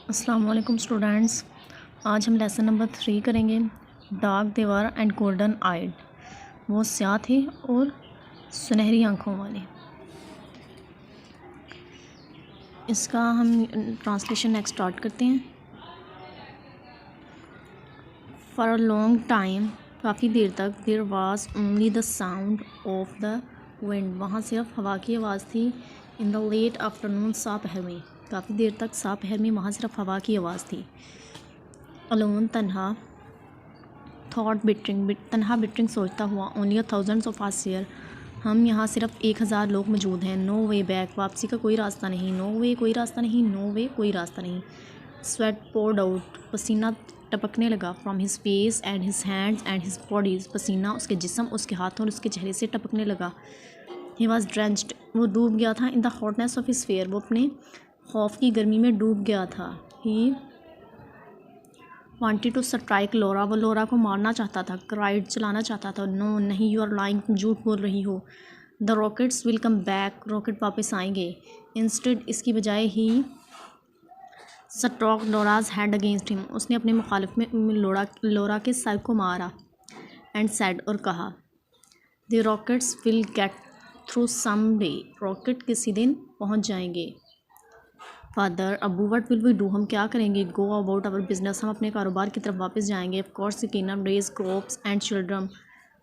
अस्सलाम वालेकुम स्टूडेंट्स। आज हम लेसन नंबर 3 करेंगे। डार्क दीवार एंड गोल्डन आइड। वो स्याह थे और सुनहरी आँखों वाले। इसका हम ट्रांसलेशन नेक्स्ट स्टार्ट करते हैं। फॉर अ लॉन्ग टाइम, काफ़ी देर तक, there was only the sound of the wind. वहाँ सिर्फ हवा की आवाज़ थी। इन द लेट आफ्टरनून, दोपहर में, काफ़ी देर तक दोपहर में वहाँ सिर्फ हवा की आवाज़ थी। अलोन, तन्हा, थॉट बिटरिंग, तन्हा बिटरिंग सोचता हुआ, only a thousands of us here, हम यहाँ सिर्फ 1000 लोग मौजूद हैं। नो वे बैक, वापसी का कोई रास्ता नहीं। नो वे, कोई रास्ता नहीं। नो वे, कोई रास्ता नहीं। स्वेट पोर्ड आउट, पसीना टपकने लगा। From his face and his hands and his bodies, पसीना उसके जिस्म, उसके हाथों और उसके चेहरे से टपकने लगा। ही वॉज ड्रेंच्ड, वो डूब गया था। In the hotness of his fair, वो अपने खौफ की गर्मी में डूब गया था। ही वांटेड टू स्ट्राइक लोरा, वो लोरा को मारना चाहता था। क्राइड, चलाना चाहता था। नो नहीं, यू आर लाइंग, तुम झूठ बोल रही हो। The rockets will come back, rocket वापस आएंगे। इंस्टेड, इसकी बजाय, ही स्ट्रोक लोराज हेड अगेंस्ट हिम, उसने अपने मुखालिफ में लोरा के सर को मारा। एंड सेड, और कहा, the rockets will get through some day, rocket किसी दिन पहुंच जाएंगे। फादर, अबू, व्हाट विल वी डू, हम क्या करेंगे। गो अबाउट आवर बिजनेस, हम अपने कारोबार की तरफ वापस जाएंगे। ऑफ कोर्स, यकीनन। रेज क्रॉप्स एंड चिल्ड्रन,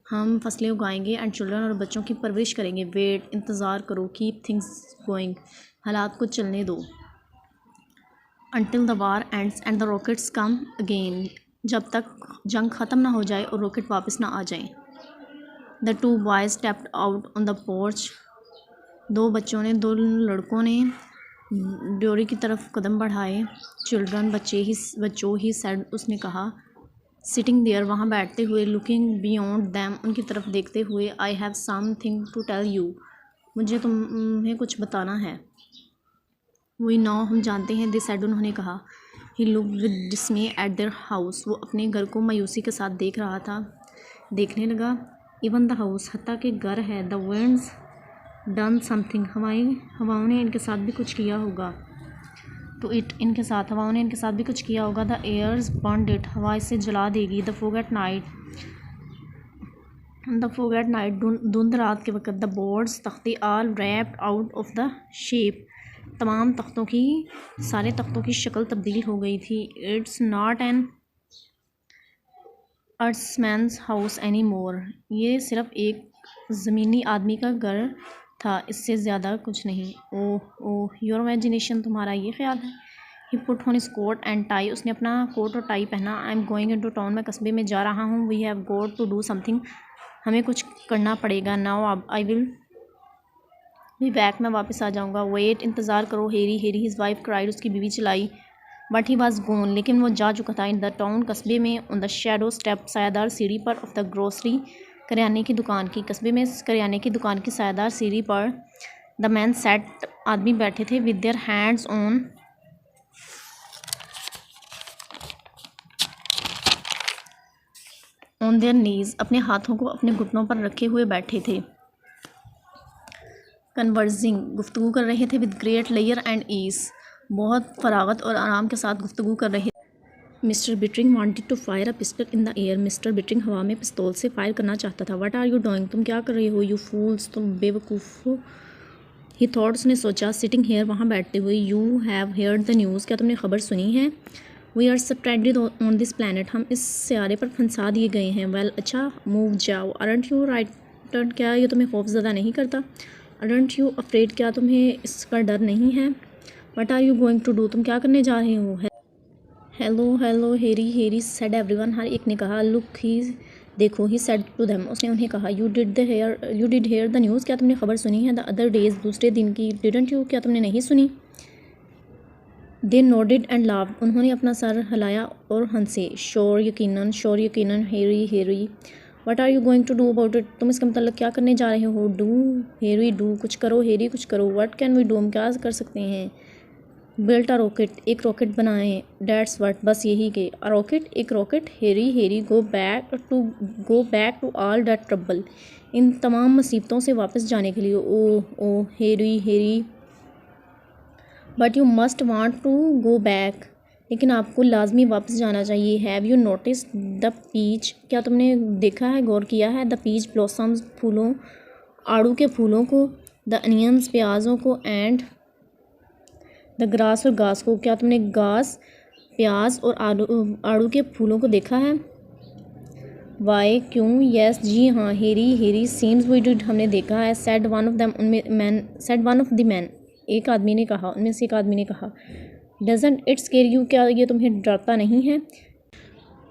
हम फसलें उगाएंगे। एंड चिल्ड्रन, और बच्चों की परवरिश करेंगे। वेट, इंतज़ार करो। कीप थिंग्स गोइंग, हालात को चलने दो। Until the war ends and the rockets come again, जब तक जंग ख़त्म ना हो जाए और रॉकेट वापस ना आ जाए। The two boys stepped out on the porch, दो लड़कों ने ड्योरी की तरफ कदम बढ़ाए। चिल्ड्रन, बच्चों ही सेड, उसने कहा। सिटिंग देयर, वहाँ बैठते हुए। लुकिंग बियॉन्ड दैम, उनकी तरफ देखते हुए। I have something to tell you, मुझे तुम्हें कुछ बताना है। वी नो, हम जानते हैं। दे सेड, उन्होंने कहा। He looked with डिस्मे eight their house, वो अपने घर को मायूसी के साथ देख रहा था, देखने लगा। इवन द हाउस, हत्ता के घर है। द विंड्स डन समथिंग, हवाओं ने इनके साथ भी कुछ किया होगा। टू इट, इनके साथ, हवाओं ने इनके साथ भी कुछ किया होगा। द एयर्स बर्नड इट, हवा इसे जला देगी। द फॉग एट नाइट, धुंध रात के वक़्त। द बोर्ड्स, तख्ते, all wrapped out of the shape, तमाम सारे तख्तों की शक्ल तब्दील हो गई थी। It's not an Earthman's house anymore, ये सिर्फ एक ज़मीनी आदमी का घर था, इससे ज़्यादा कुछ नहीं। ओह ओह, योर इमेजिनेशन, तुम्हारा ये ख्याल है। He put on his coat and tie, उसने अपना कोट और टाई पहना। I am going into town, मैं कस्बे में जा रहा हूँ। We have got to do something, हमें कुछ करना पड़ेगा। Now I will be back, मैं वापस आ जाऊँगा। वेट, इंतज़ार करो। हेरी हिज वाइफ क्राइड, उसकी बीवी चिल्लाई। बट ही वॉज गोन, लेकिन वो जा चुका था। इन द टाउन, कस्बे में। ऑन द शैडो स्टेप, सायादार सीढ़ी पर। ऑफ द ग्रोसरी, करियाने की दुकान की, कस्बे में करियाने की दुकान की सायादार सीढ़ी पर। द मैन सेट, आदमी बैठे थे। With their hands on their नीज, अपने हाथों को अपने घुटनों पर रखे हुए बैठे थे। कन्वर्जिंग, गुफ्तगू कर रहे थे। विद ग्रेट लेयर एंड ईज, बहुत फरागत और आराम के साथ गुफ्तगू कर रहे थे। Mister Bittering wanted to fire a pistol in the air, mister Bittering हवा में पिस्तौल से फायर करना चाहता था। व्हाट आर यू डूइंग, तुम क्या कर रहे हो। यू फूल्स, तुम बेवकूफ़ हो। ही थॉट, उसने सोचा। सिटिंग हेयर, वहाँ बैठते हुए। You have heard the news, क्या तुमने खबर सुनी है। We are stranded on this planet, हम इस सियारे पर फंसा दिए गए हैं। वेल, अच्छा, मूव, जाओ। अरंट यू राइटन, क्या ये तुम्हें खौफज़दा नहीं करता। अरंट यू अफ्रेड, क्या तुम्हें इसका डर नहीं है। What are you going to do, तुम क्या करने जा रहे हो। Hello hello Harry said everyone, हर एक ने कहा। लुक, ही देखो। ही सेड टू देम, उसने उन्हें कहा। You did hear the news, क्या तुमने खबर सुनी है। द अदर डेज, दूसरे दिन की। डिडंट यू, क्या तुमने नहीं सुनी। दे नोडेड एंड लाव्ड, उन्होंने अपना सर हिलाया और हंसे। श्योर यकीनन। Harry, what are you going to do about it, तुम इसका मतलब क्या करने जा रहे हो। डू, हेरी, डू, कुछ करो। हेरी, कुछ करो। व्हाट कैन वी डू, हम क्या कर सकते हैं। बिल्ट अ रॉकेट, एक रॉकेट बनाएं। डैट्स व्हाट, बस यही के। अ रॉकेट, एक rocket. Harry, go back to all that trouble, इन तमाम मुसीबतों से वापस जाने के लिए। Oh Harry, but you must want to go back, लेकिन आपको लाजमी वापस जाना चाहिए। Have you notice the peach, क्या तुमने देखा है, गौर किया है, द पीच ब्लॉसम्स, फूलों, आड़ू के फूलों को, द अनियंस, प्याज़ों को, एंड द ग्रास, और घास को, क्या तुमने घास, प्याज और आड़ू के फूलों को देखा है। वाई, क्यों, यस, जी हाँ, हेरी सीम्स वी डिड, हमने देखा है, said one of them, said one of the man, एक आदमी ने कहा, उनमें से एक आदमी ने कहा। डजंट इट स्केयर यू, क्या ये तुम्हें डरता नहीं है।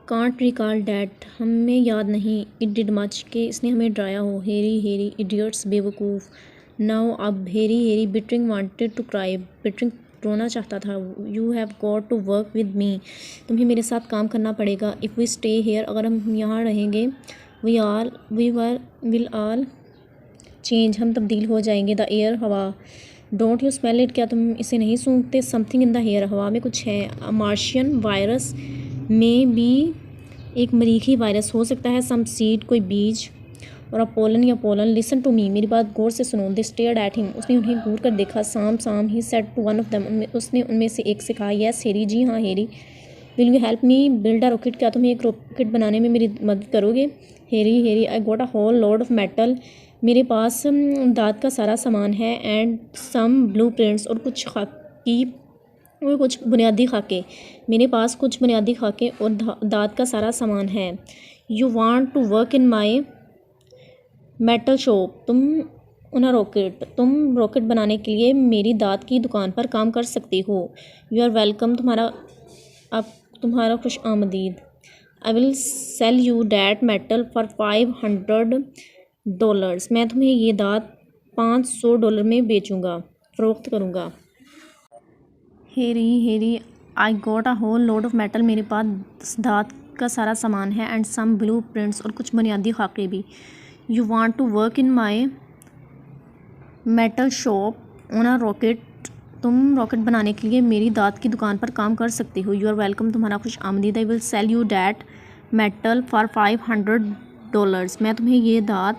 कांट रिकॉल डैट, हमें याद नहीं, इट डिड मच, के इसने हमें डराया हो। हेरी इडियट्स, बेवकूफ़। नाउ, अब, Harry bitterly wanted to cry, bitterly रोना चाहता था। You have got to work with me, तुम्हें मेरे साथ काम करना पड़ेगा। इफ़ वी स्टे हेयर, अगर हम यहाँ रहेंगे, वी विल ऑल चेंज, हम तब्दील हो जाएंगे। द एयर, हवा। डोंट यू स्मेल इट, क्या तुम इसे नहीं सूंघते। समथिंग इन द हेयर, हवा में कुछ है। मार्शियन वायरस में भी, एक मरीखी वायरस हो सकता है। सम सीड, कोई बीज, और पोलन या पोलन। लिसन टू मी, मेरी बात गौर से सुनो। दे स्टेयर्ड एट हिम, उसने उन्हें घूर कर देखा। Sam, he said to one of them, उसने उनमें से एक से कहा। यस हेरी, जी हाँ हेरी। Will you help me build a rocket, क्या तुम एक रॉकेट बनाने में मेरी मदद करोगे। Harry I got a whole load of metal, मेरे पास दाँत का सारा सामान है। एंड सम ब्लू प्रिंट्स, और कुछ बुनियादी खाके, मेरे पास कुछ बुनियादी खाके और दाँत का सारा सामान है। You want to work in my metal shop, तुम रॉकेट बनाने के लिए मेरी दाँत की दुकान पर काम कर सकती हो। यू आर वेलकम, तुम्हारा खुश आमदीद। I will sell you that metal for $500, मैं तुम्हें ये दाँत $500 में बेचूँगा, फ़रोख्त करूँगा। Harry I got a whole load of metal, मेरे पास दाँत का सारा सामान है। एंड सम ब्लू प्रिंट्स, और कुछ बुनियादी खाके भी। You want to work in my metal shop on a rocket, तुम रॉकेट बनाने के लिए मेरी दाँत की दुकान पर काम कर सकती हो। यू आर वेलकम, तुम्हारा खुश आमदीद। I will sell you that metal for $500, मैं तुम्हें ये दाँत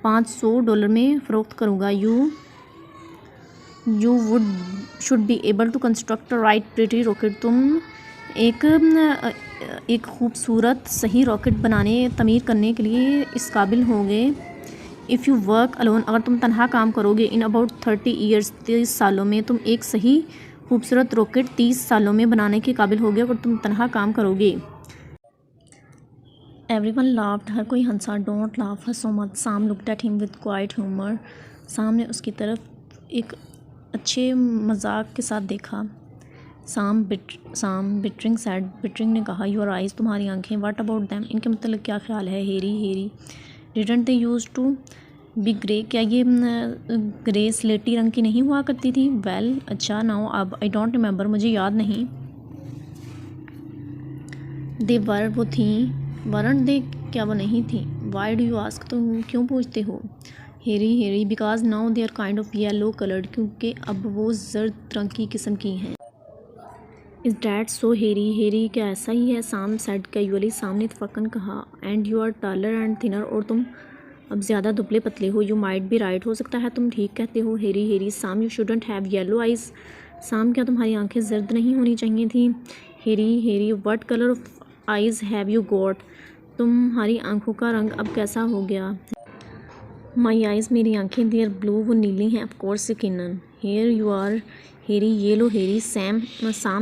$500 में फ़रोख्त करूँगा। You should be able to construct a right pretty rocket, तुम एक खूबसूरत सही रॉकेट तमीर करने के लिए इस काबिल होंगे। इफ़ यू वर्क अलोन, अगर तुम तनहा काम करोगे। इन अबाउट 30 ईयर्स, 30 सालों में तुम एक सही खूबसूरत रॉकेट 30 सालों में बनाने के काबिल होगे अगर तुम तनहा काम करोगे। एवरीवन लाफ्ड, हर कोई हंसा। डोंट लाफ, हंसो मत। साम looked at him with quite humour, साम ने उसकी तरफ एक अच्छे मजाक के साथ देखा। साम बिटरिंग सैड, बिटरिंग ने कहा। योर आइज़, तुम्हारी आंखें। व्हाट अबाउट दैम, इनके मतलब क्या ख्याल है। Harry didn't they use to be grey, क्या ये ग्रे स्लेटी रंग की नहीं हुआ करती थी। वेल, अच्छा, नाउ, अब, आई डोंट रिमेंबर, मुझे याद नहीं। दे वर, वो थी। वरंट दे, क्या वो नहीं थी। वाई डू यू आस्क, तुम क्यों पूछते हो। Harry because now they are kind of yellow coloured, क्योंकि अब वो जर्द रंग की किस्म की हैं। इज़ डैट सो हेरी, क्या ऐसा ही है। साम सेड कैजुअली, साम ने इत्तफ़ाक़न कहा। And you are taller and thinner, और तुम अब ज़्यादा दुबले पतले हो। यू माइट बी राइट, हो सकता है तुम ठीक कहते हो। हेरी साम, you shouldn't have yellow eyes, साम, क्या तुम्हारी आंखें जर्द नहीं होनी चाहिए थी। हेरी what colour of eyes have you got, तुम्हारी आंखों का रंग अब कैसा हो गया। माई आइज़, मेरी आंखें। देयर ब्लू, वो नीली हैं। ऑफकोर्स, यकीनन। हेयर यू आर हेरी, ये लो Harry. Sam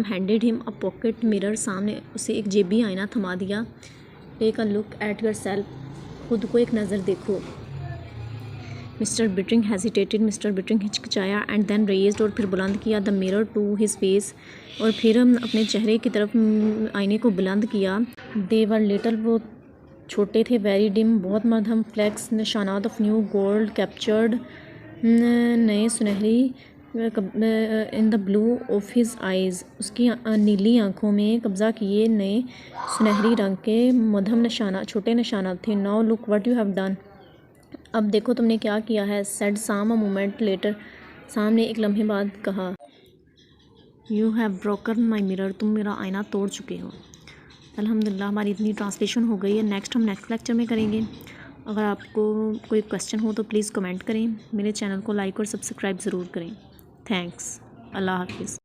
handed him a pocket mirror, Sam ने उसे एक जेबी आईना थमा दिया। Take a look at yourself, खुद को एक नज़र देखो। Mister Bittering hesitated, mister Bittering हिचकिचाया। एंड देन रेज्ड, और फिर बुलंद किया। The mirror to his face, और फिर अपने चेहरे की तरफ आईने को बुलंद किया। दे वर लिटल, वो छोटे थे। वेरी डिम, बहुत मध्यम। फ्लैक्स, निशानात ऑफ न्यू गोल्ड कैप्चर्ड, नए सुनहरी। In the blue of his eyes, उसकी नीली आँखों में कब्ज़ा किए नए सुनहरी रंग के मध्यम निशाना, छोटे निशानात थे। Now look what you have done, अब देखो तुमने क्या किया है। सेड साम अ मोमेंट लेटर, साम ने एक लम्हे बाद कहा। You have broken my mirror, तुम मेरा आईना तोड़ चुके हो। अल्हम्दुलिल्लाह, हमारी इतनी ट्रांसलेशन हो गई है। नेक्स्ट हम नेक्स्ट लेक्चर में करेंगे। अगर आपको कोई क्वेश्चन हो तो प्लीज़ कमेंट करें। मेरे चैनल को लाइक और सब्सक्राइब ज़रूर करें। थैंक्स। अल्लाह हाफिज़।